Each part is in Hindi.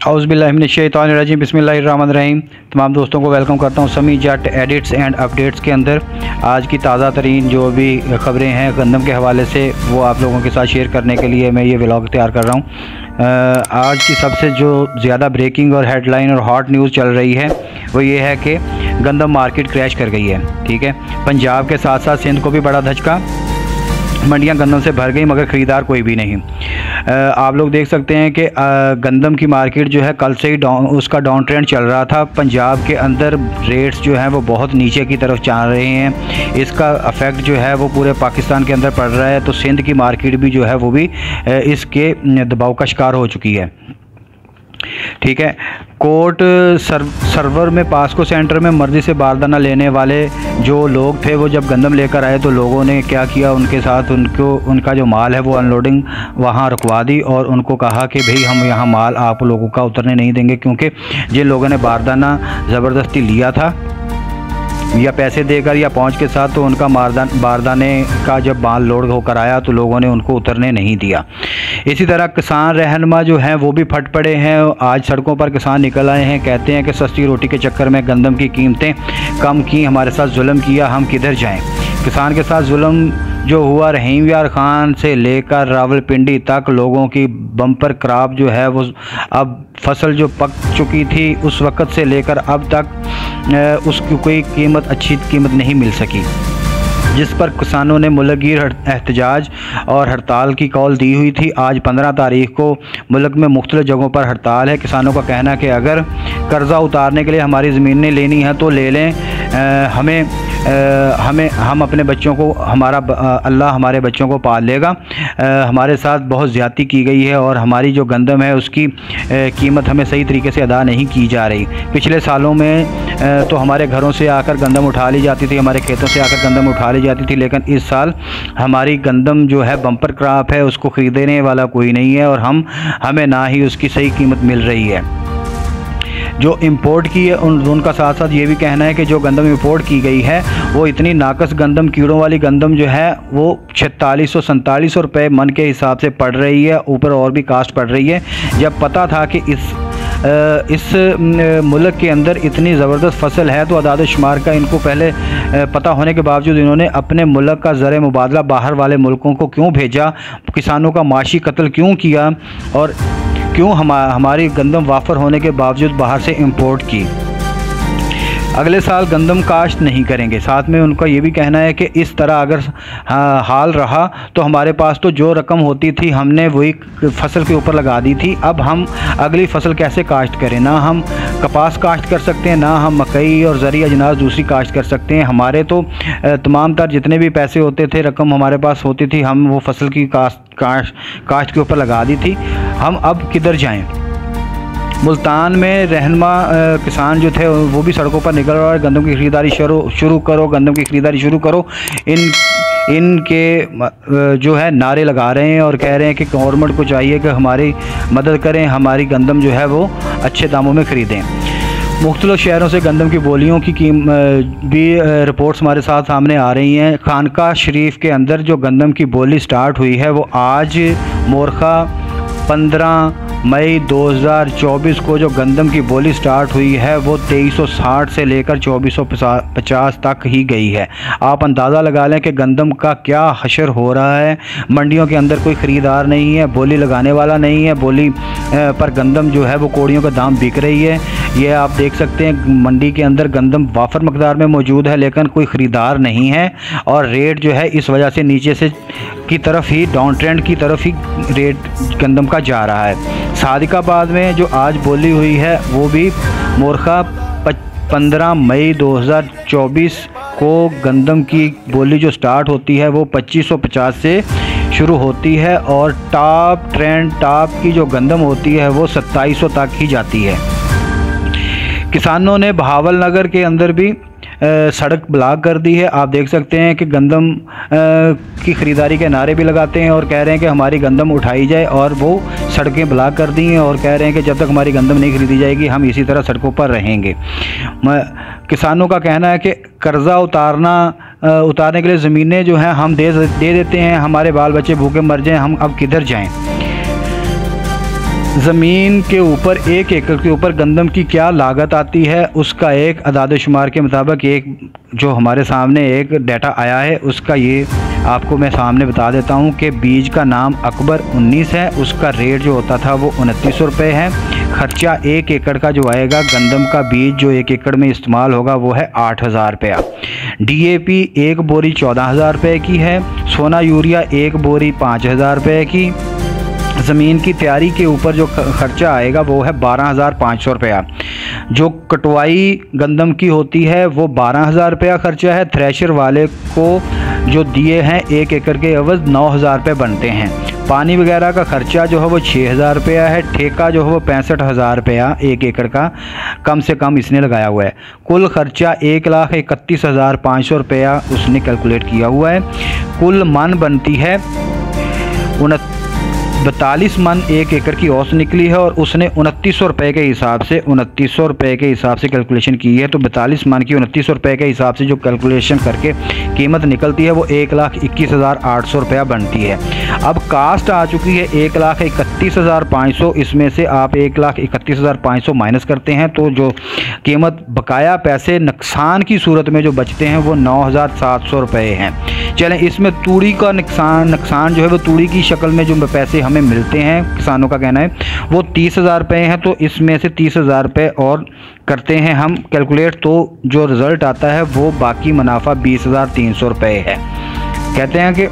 औज़ुबिल्लाहिमिनश्शैतानिर्रजीम बिस्मिल्लाहिर्रहमानिर्रहीम। तमाम दोस्तों को वेलकम करता हूँ समी जट एडिट्स एंड अपडेट्स के अंदर। आज की ताज़ा तरीन जो भी ख़बरें हैं गंदम के हवाले से वो आप लोगों के साथ शेयर करने के लिए मैं ये व्लॉग तैयार कर रहा हूँ। आज की सबसे जो ज़्यादा ब्रेकिंग और हेडलाइन और हॉट न्यूज़ चल रही है वो ये है कि गंदम मार्केट क्रैश कर गई है। ठीक है, पंजाब के साथ साथ सिंध को भी बड़ा धचका, मंडियां गंदम से भर गई मगर ख़रीदार कोई भी नहीं। आप लोग देख सकते हैं कि गंदम की मार्केट जो है कल से ही उसका डाउन ट्रेंड चल रहा था। पंजाब के अंदर रेट्स जो हैं वो बहुत नीचे की तरफ जा रहे हैं, इसका इफ़ेक्ट जो है वो पूरे पाकिस्तान के अंदर पड़ रहा है। तो सिंध की मार्केट भी जो है वो भी इसके दबाव का शिकार हो चुकी है। ठीक है, कोर्ट सर्वर में पास्को सेंटर में मर्जी से बारदाना लेने वाले जो लोग थे वो जब गंदम लेकर आए तो लोगों ने क्या किया, उनके साथ उनका जो माल है वो अनलोडिंग वहाँ रुकवा दी और उनको कहा कि भाई हम यहाँ माल आप लोगों का उतरने नहीं देंगे, क्योंकि जिन लोगों ने बारदाना ज़बरदस्ती लिया था या पैसे देकर या पहुंच के साथ, तो उनका बारदाने का जब माल लोड होकर आया तो लोगों ने उनको उतरने नहीं दिया। इसी तरह किसान रहनुमा जो हैं वो भी फट पड़े हैं। आज सड़कों पर किसान निकल आए हैं, कहते हैं कि सस्ती रोटी के चक्कर में गंदम की कीमतें कम की, हमारे साथ जुल्म किया, हम किधर जाएं। किसान के साथ जुल्म जो हुआ, रहीम यार खान से लेकर रावलपिंडी तक लोगों की बम्पर क्रॉप जो है वो अब फसल जो पक चुकी थी उस वक़्त से लेकर अब तक उसकी कोई कीमत, अच्छी कीमत नहीं मिल सकी, जिस पर किसानों ने मुल्कगीर एहतजाज और हड़ताल की कॉल दी हुई थी। आज 15 तारीख को मुल्क में मुख्तलिफ जगहों पर हड़ताल है। किसानों का कहना है कि अगर कर्ज़ा उतारने के लिए हमारी ज़मीनें लेनी है तो ले लें, हम अपने बच्चों को, अल्लाह हमारे बच्चों को पाल लेगा। हमारे साथ बहुत ज़्यादती की गई है और हमारी जो गंदम है उसकी कीमत हमें सही तरीके से अदा नहीं की जा रही। पिछले सालों में तो हमारे घरों से आकर गंदम उठा ली जाती थी, हमारे खेतों से आकर गंदम उठा ली जाती थी, लेकिन इस साल हमारी गंदम जो है बम्पर क्रॉप है, उसको ख़रीदने वाला कोई नहीं है और हमें ना ही उसकी सही कीमत मिल रही है। जो इंपोर्ट की है उनका साथ साथ ये भी कहना है कि जो गंदम इंपोर्ट की गई है वो इतनी नाकस गंदम, कीड़ों वाली गंदम जो है वो 4647 रुपये मन के हिसाब से पड़ रही है, ऊपर और भी कास्ट पड़ रही है। जब पता था कि इस मुल्क के अंदर इतनी ज़बरदस्त फसल है तो अदाद शुमार का इनको पहले पता होने के बावजूद इन्होंने अपने मुल्क का ज़र मुबादला बाहर वाले मुल्कों को क्यों भेजा, किसानों का माशी कत्ल क्यों किया और क्यों हमारी गंदम वाफर होने के बावजूद बाहर से इंपोर्ट की। अगले साल गंदम काश्त नहीं करेंगे। साथ में उनका ये भी कहना है कि इस तरह अगर हाल रहा तो हमारे पास तो जो रकम होती थी हमने वही फसल के ऊपर लगा दी थी, अब हम अगली फसल कैसे काश्त करें। ना हम कपास काश्त कर सकते हैं, ना हम मकई और ज़री अजनास दूसरी काश्त कर सकते हैं। हमारे तो तमाम तर जितने भी पैसे होते थे, रकम हमारे पास होती थी, हम वो फसल की काश्त के ऊपर लगा दी थी, हम अब किधर जाएँ। मुल्तान में रहनुमा किसान जो थे वो भी सड़कों पर निकल रहे हैं, गंदम की ख़रीदारी शुरू करो, गंदम की ख़रीदारी शुरू करो, इनके जो है नारे लगा रहे हैं और कह रहे हैं कि गवर्नमेंट को चाहिए कि हमारी मदद करें, हमारी गंदम जो है वो अच्छे दामों में ख़रीदें। मुख्तलिफ शहरों से गंदम की बोलियों की भी रिपोर्ट्स हमारे साथ सामने आ रही हैं। खानका शरीफ के अंदर जो गंदम की बोली स्टार्ट हुई है वो आज मोरखा 15 मई 2024 को जो गंदम की बोली स्टार्ट हुई है वो 2360 से लेकर 2450 तक ही गई है। आप अंदाज़ा लगा लें कि गंदम का क्या हशर हो रहा है। मंडियों के अंदर कोई ख़रीदार नहीं है, बोली लगाने वाला नहीं है, बोली पर गंदम जो है वो कोड़ियों का दाम बिक रही है। ये आप देख सकते हैं मंडी के अंदर गंदम वाफर मकदार में मौजूद है लेकिन कोई ख़रीदार नहीं है और रेट जो है इस वजह से नीचे से की तरफ ही, डाउन ट्रेंड की तरफ ही रेट गंदम का जा रहा है। सादिकाबाद में जो आज बोली हुई है वो भी मोरखा 15 मई 2024 को गंदम की बोली जो स्टार्ट होती है वो 2550 से शुरू होती है और टॉप की जो गंदम होती है वो 2700 तक ही जाती है। किसानों ने बहावल नगर के अंदर भी सड़क ब्लॉक कर दी है। आप देख सकते हैं कि गंदम की ख़रीदारी के नारे भी लगाते हैं और कह रहे हैं कि हमारी गंदम उठाई जाए और वो सड़कें ब्लॉक कर दी हैं और कह रहे हैं कि जब तक हमारी गंदम नहीं खरीदी जाएगी हम इसी तरह सड़कों पर रहेंगे। किसानों का कहना है कि कर्ज़ा उतारने के लिए ज़मीनें जो हैं हम दे देते हैं, हमारे बाल बच्चे भूखे मर जाएं, हम अब किधर जाएं। ज़मीन के ऊपर 1 एकड़ के ऊपर गंदम की क्या लागत आती है, उसका एक अदाद शुमार के मुताबिक एक जो हमारे सामने एक डाटा आया है, उसका ये आपको मैं सामने बता देता हूँ कि बीज का नाम अकबर 19 है। उसका रेट जो होता था वो 2900 रुपये है। खर्चा 1 एकड़ का जो आएगा गंदम का बीज जो 1 एकड़ में इस्तेमाल होगा वो है 8000 रुपया। DAP 1 बोरी 14000 रुपये की है। सोना यूरिया 1 बोरी 5000 रुपये की। ज़मीन की तैयारी के ऊपर जो खर्चा आएगा वो है 12500 रुपया। जो कटवाई गंदम की होती है वो 12000 रुपया खर्चा है। थ्रेशर वाले को जो दिए हैं 1 एकड़ के एवज 9000 रुपये बनते हैं। पानी वगैरह का खर्चा जो है वो 6000 रुपया है। ठेका जो है वो 65,000 रुपया 1 एकड़ का कम से कम इसने लगाया हुआ है। कुल खर्चा 1,31,500 रुपया उसने कैलकुलेट किया हुआ है। कुल मन बनती है 42 मन 1 एकड़ की औसत निकली है और उसने 2900 रुपये के हिसाब से 2900 रुपये के हिसाब से कैलकुलेशन की है। तो 42 मन की 2900 रुपये के हिसाब से जो कैलकुलेशन करके कीमत निकलती है वो 1,21,800 रुपया बनती है। अब कास्ट आ चुकी है 1,31,500। इसमें से आप 1,31,500 माइनस करते हैं तो जो कीमत बकाया पैसे नुकसान की सूरत में जो बचते हैं वो 9,700 रुपये हैं। चलें, इसमें तूड़ी का नुकसान जो है वो तूड़ी की शक्ल में जो पैसे हमें मिलते हैं, किसानों का कहना है वो 30,000 रुपये हैं। तो इसमें से 30,000 रुपये और करते हैं हम कैलकुलेट, तो जो रिज़ल्ट आता है वो बाकी मुनाफा 20,300 रुपये है। कहते हैं कि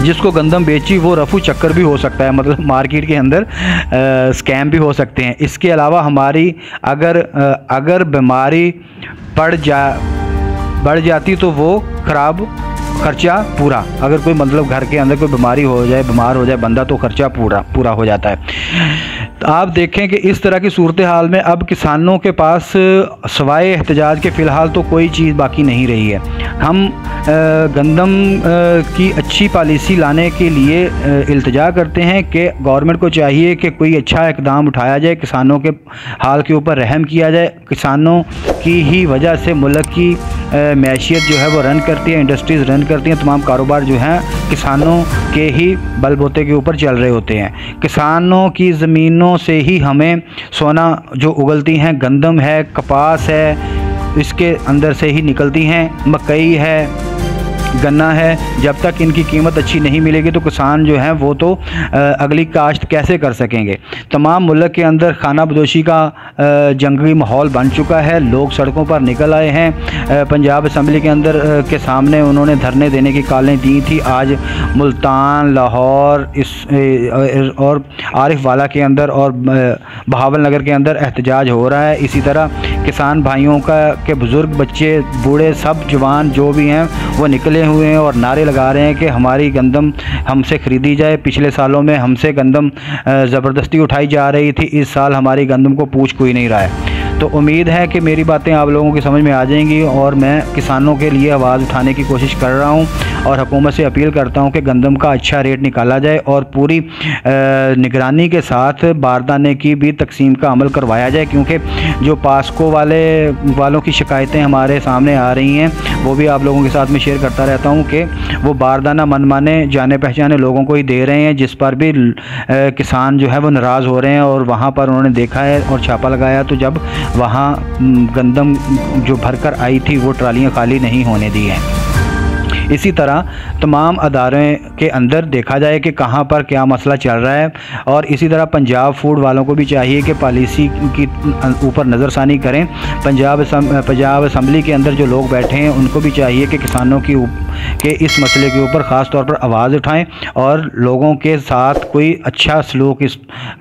जिसको गंदम बेची वो रफू चक्कर भी हो सकता है, मतलब मार्केट के अंदर स्कैम भी हो सकते हैं। इसके अलावा हमारी अगर बीमारी बढ़ जाती तो वो ख़राब खर्चा पूरा। अगर कोई मतलब घर के अंदर कोई बीमारी हो जाए, बीमार हो जाए बंदा, तो खर्चा पूरा हो जाता है। तो आप देखें कि इस तरह की सूरत हाल में अब किसानों के पास सवाए एहतजाज के फ़िलहाल तो कोई चीज़ बाकी नहीं रही है। हम गंदम की अच्छी पॉलिसी लाने के लिए इल्तिजा करते हैं कि गवर्नमेंट को चाहिए कि कोई अच्छा इक़दाम उठाया जाए, किसानों के हाल के ऊपर रहम किया जाए। किसानों की ही वजह से मुल्क की मैशियत जो है वो रन करती है, इंडस्ट्रीज़ रन करती हैं, तमाम कारोबार जो हैं किसानों के ही बलबूते के ऊपर चल रहे होते हैं। किसानों की ज़मीनों से ही हमें सोना जो उगलती हैं, गंदम है, कपास है, इसके अंदर से ही निकलती हैं, मकई है, गन्ना है। जब तक इनकी कीमत अच्छी नहीं मिलेगी तो किसान जो हैं वो तो अगली काश्त कैसे कर सकेंगे। तमाम मुल्क के अंदर खाना बदोशी का जंगी माहौल बन चुका है, लोग सड़कों पर निकल आए हैं। पंजाब असम्बली के अंदर के सामने उन्होंने धरने देने की कॉलें दी थी। आज मुल्तान, लाहौर और आरिफ वाला के अंदर और बहावल नगर के अंदर एहतजाज हो रहा है। इसी तरह किसान भाइयों के बुज़ुर्ग, बच्चे, बूढ़े, सब जवान जो भी हैं वो निकले हुए हैं और नारे लगा रहे हैं कि हमारी गंदम हमसे ख़रीदी जाए। पिछले सालों में हमसे गंदम ज़बरदस्ती उठाई जा रही थी, इस साल हमारी गंदम को पूछ कोई नहीं रहा है। तो उम्मीद है कि मेरी बातें आप लोगों की समझ में आ जाएंगी और मैं किसानों के लिए आवाज़ उठाने की कोशिश कर रहा हूं और हुकूमत से अपील करता हूं कि गंदम का अच्छा रेट निकाला जाए और पूरी निगरानी के साथ बारदाने की भी तकसीम का अमल करवाया जाए, क्योंकि जो पास्को वालों की शिकायतें हमारे सामने आ रही हैं वो भी आप लोगों के साथ में शेयर करता रहता हूं कि वो बारदाना मनमाने जाने पहचाने लोगों को ही दे रहे हैं, जिस पर भी किसान जो है वो नाराज़ हो रहे हैं। और वहाँ पर उन्होंने देखा है और छापा लगाया तो जब वहाँ गंदम जो भरकर आई थी वो ट्रालियाँ खाली नहीं होने दी हैं। इसी तरह तमाम अदारे के अंदर देखा जाए कि कहाँ पर क्या मसला चल रहा है। और इसी तरह पंजाब फूड वालों को भी चाहिए कि पॉलिसी की ऊपर नज़रसानी करें। पंजाब असम्बली के अंदर जो लोग बैठे हैं उनको भी चाहिए कि किसानों के इस मसले के ऊपर ख़ास तौर पर आवाज़ उठाएं और लोगों के साथ कोई अच्छा सलूक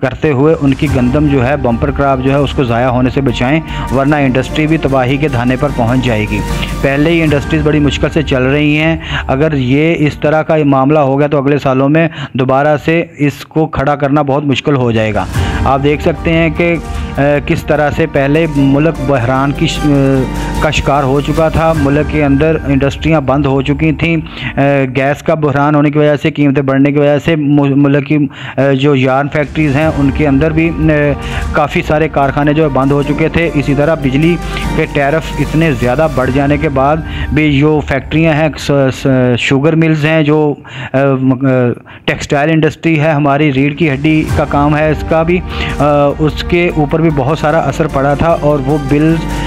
करते हुए उनकी गंदम जो है, बम्पर क्रॉप जो है, उसको ज़ाया होने से बचाएं, वरना इंडस्ट्री भी तबाही के धाने पर पहुंच जाएगी। पहले ही इंडस्ट्रीज़ बड़ी मुश्किल से चल रही हैं, अगर ये इस तरह का मामला हो गया तो अगले सालों में दोबारा से इसको खड़ा करना बहुत मुश्किल हो जाएगा। आप देख सकते हैं कि किस तरह से पहले मुल्क बहरान का शिकार हो चुका था, मुल्क के अंदर इंडस्ट्रियां बंद हो चुकी थीं, गैस का बहरान होने की वजह से, कीमतें बढ़ने की वजह से मुल्क की जो यार्न फैक्ट्रीज़ हैं उनके अंदर भी काफ़ी सारे कारखाने जो बंद हो चुके थे। इसी तरह बिजली के टैरिफ इतने ज़्यादा बढ़ जाने के बाद भी जो फैक्ट्रियाँ हैं शुगर मिल्स हैं, जो टेक्सटाइल इंडस्ट्री है हमारी, रीढ़ की हड्डी का काम है इसका भी, उसके ऊपर भी बहुत सारा असर पड़ा था और वो बिल्स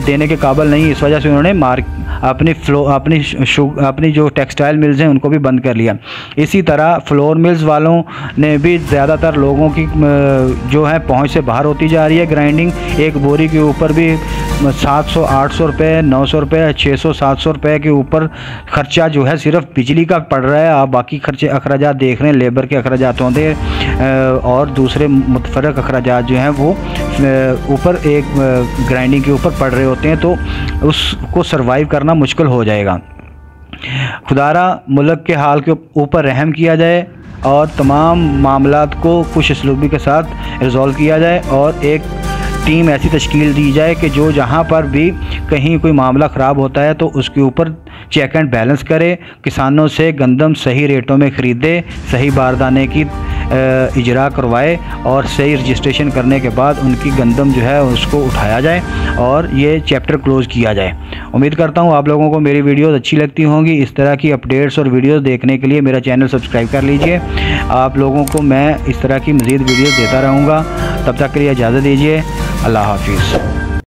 देने के काबिल नहीं। इस वजह से उन्होंने अपनी जो टेक्सटाइल मिल्स हैं उनको भी बंद कर लिया। इसी तरह फ्लोर मिल्स वालों ने भी ज़्यादातर लोगों की जो है पहुंच से बाहर होती जा रही है। ग्राइंडिंग एक बोरी के ऊपर भी 700-800 रुपये, 900 रुपये, 600-700 रुपये के ऊपर ख़र्चा जो है सिर्फ बिजली का पड़ रहा है। आप बाकी खर्चे अखराजात देख रहे हैं, लेबर के अखराजात होते हैं और दूसरे मुतफरक अखराजात जो हैं वो ऊपर एक ग्राइंडिंग के ऊपर पड़ रहे होते हैं, तो उसको सर्वाइव करना मुश्किल हो जाएगा। खुदारा मुल्क के हाल के ऊपर रहम किया जाए और तमाम मामलात को खुश असलूबी के साथ रिज़ॉल्व किया जाए और एक टीम ऐसी तश्कील दी जाए कि जो जहाँ पर भी कहीं कोई मामला ख़राब होता है तो उसके ऊपर चेक एंड बैलेंस करे, किसानों से गंदम सही रेटों में ख़रीदे, सही बारदाने की इजरा करवाए और सही रजिस्ट्रेशन करने के बाद उनकी गंदम जो है उसको उठाया जाए और ये चैप्टर क्लोज़ किया जाए। उम्मीद करता हूँ आप लोगों को मेरी वीडियोस अच्छी लगती होंगी। इस तरह की अपडेट्स और वीडियोस देखने के लिए मेरा चैनल सब्सक्राइब कर लीजिए। आप लोगों को मैं इस तरह की मज़ीद वीडियोस देता रहूँगा। तब तक के लिए इजाज़त दीजिए। अल्लाह हाफिज़।